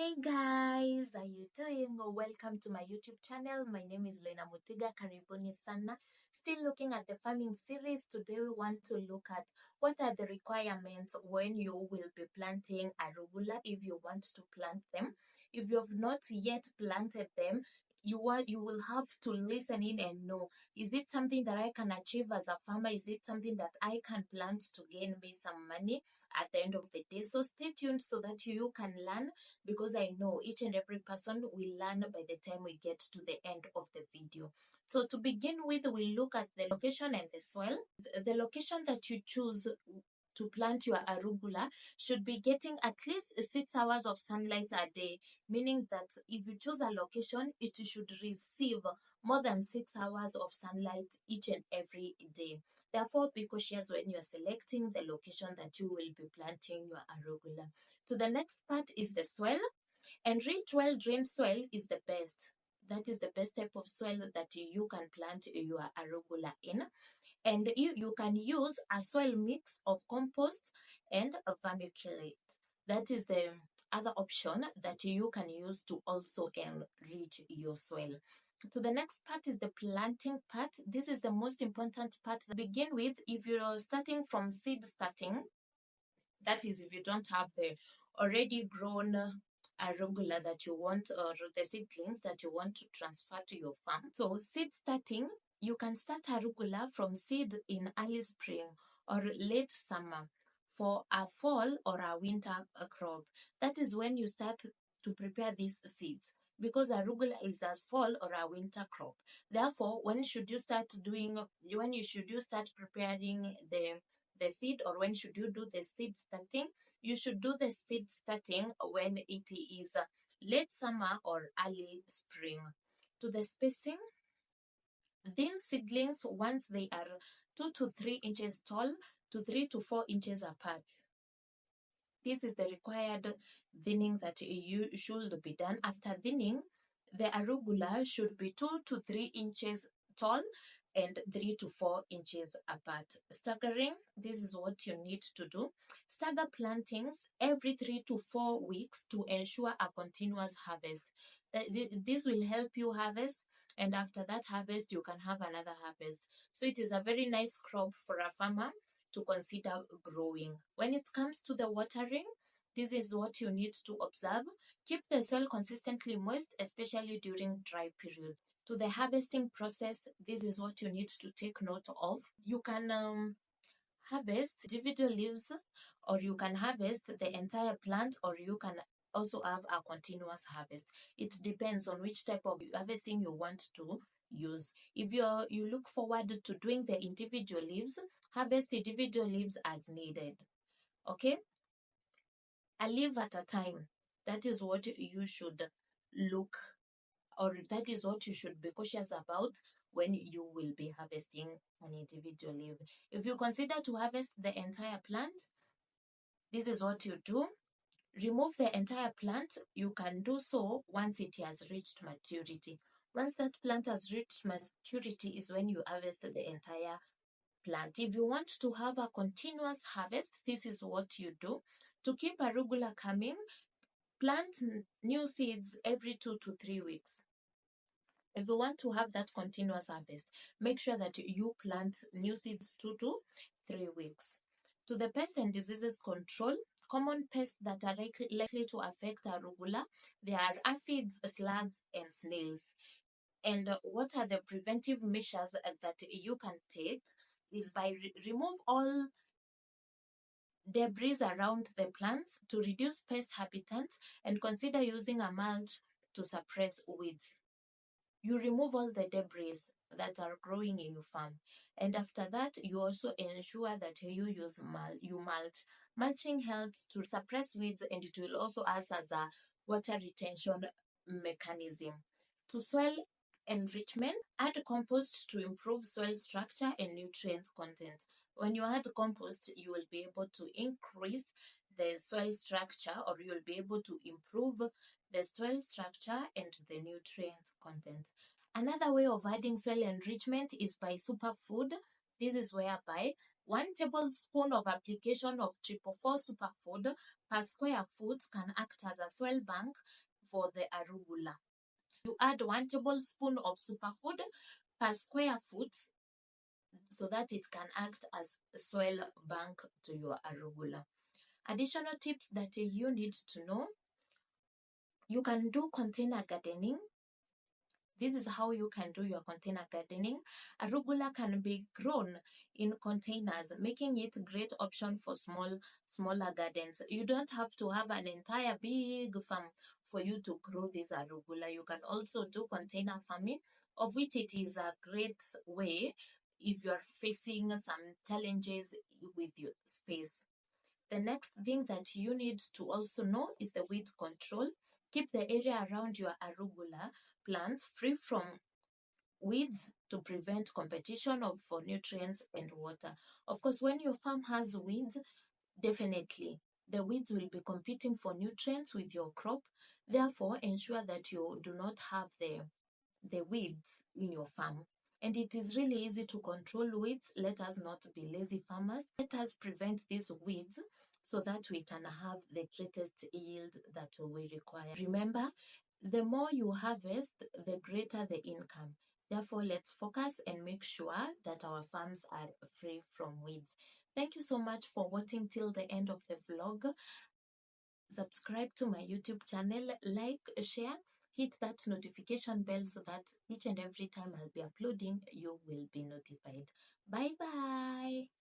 Hey guys, how you doing? Welcome to my YouTube channel. My name is Lena Mutiga. Karibuni sana. Still looking at the farming series. Today we want to look at what are the requirements when you will be planting arugula if you want to plant them. If you have not yet planted them, you will have to listen in and know, is it something that I can achieve as a farmer? Is it something that I can plant to gain me some money at the end of the day? So stay tuned so that you can learn, because I know each and every person will learn by the time we get to the end of the video. So to begin with, we look at the location and the soil. The location that you choose to plant your arugula should be getting at least 6 hours of sunlight a day, meaning that if you choose a location, it should receive more than 6 hours of sunlight each and every day. Therefore, be cautious when you're selecting the location that you will be planting your arugula. So the next part is the soil, and rich, well-drained soil is the best. That is the best type of soil that you can plant your arugula in. And you can use a soil mix of compost and a vermiculite. That is the other option that you can use to also enrich your soil. So the next part is the planting part. This is the most important part to begin with. If you're starting from seed starting, that is if you don't have the already grown arugula that you want, or the seedlings that you want to transfer to your farm. So seed starting, you can start arugula from seed in early spring or late summer for a fall or a winter crop. That is when you start to prepare these seeds, because arugula is a fall or a winter crop. Therefore, when should you start preparing the seed, or when should you do the seed starting? You should do the seed starting when it is late summer or early spring. To the spacing, thin seedlings, once they are 2 to 3 inches tall to 3 to 4 inches apart. This is the required thinning that you should be done. After thinning, the arugula should be 2 to 3 inches tall and 3 to 4 inches apart. Staggering, this is what you need to do. Stagger plantings every 3 to 4 weeks to ensure a continuous harvest. This will help you harvest, and after that harvest, you can have another harvest. So it is a very nice crop for a farmer to consider growing. When it comes to the watering, this is what you need to observe. Keep the soil consistently moist, especially during dry periods. To the harvesting process, this is what you need to take note of. You can harvest individual leaves, or you can harvest the entire plant, or you can also have a continuous harvest. It depends on which type of harvesting you want to use. If you look forward to doing the individual leaves, harvest individual leaves as needed. Okay? A leaf at a time. That is what you should look, or that is what you should be cautious about when you will be harvesting an individual leaf. If you consider to harvest the entire plant, this is what you do. Remove the entire plant. You can do so once it has reached maturity. Once that plant has reached maturity is when you harvest the entire plant. If you want to have a continuous harvest, this is what you do. To keep arugula coming, plant new seeds every 2 to 3 weeks. If you want to have that continuous harvest, make sure that you plant new seeds 2 to 3 weeks. To the pest and diseases control, common pests that are likely to affect arugula, there are aphids, slugs, and snails. And what are the preventive measures that you can take is by remove all debris around the plants to reduce pest habitats, and consider using a mulch to suppress weeds. You remove all the debris that are growing in your farm, and after that you also ensure that you use mulch. Mulching helps to suppress weeds, and it will also act as a water retention mechanism. To soil enrichment, add compost to improve soil structure and nutrient content. When you add compost, you will be able to increase the soil structure, or you will be able to improve the soil structure and the nutrient content. Another way of adding soil enrichment is by superfood. This is whereby 1 tablespoon of application of 444 superfood per square foot can act as a soil bank for the arugula. You add 1 tablespoon of superfood per square foot so that it can act as a soil bank to your arugula. Additional tips that you need to know: you can do container gardening. This is how you can do your container gardening. Arugula can be grown in containers, making it a great option for smaller gardens. You don't have to have an entire big farm for you to grow this arugula. You can also do container farming, of which it is a great way if you're facing some challenges with your space. The next thing that you need to also know is the weed control. Keep the area around your arugula plants free from weeds to prevent competition for nutrients and water. Of course, when your farm has weeds, definitely the weeds will be competing for nutrients with your crop. Therefore, ensure that you do not have the weeds in your farm. And it is really easy to control weeds. Let us not be lazy farmers. Let us prevent these weeds so that we can have the greatest yield that we require. Remember, the more you harvest, the greater the income. Therefore, let's focus and make sure that our farms are free from weeds. Thank you so much for watching till the end of the vlog. Subscribe to my YouTube channel, like, share, hit that notification bell so that each and every time I'll be uploading, you will be notified. Bye bye.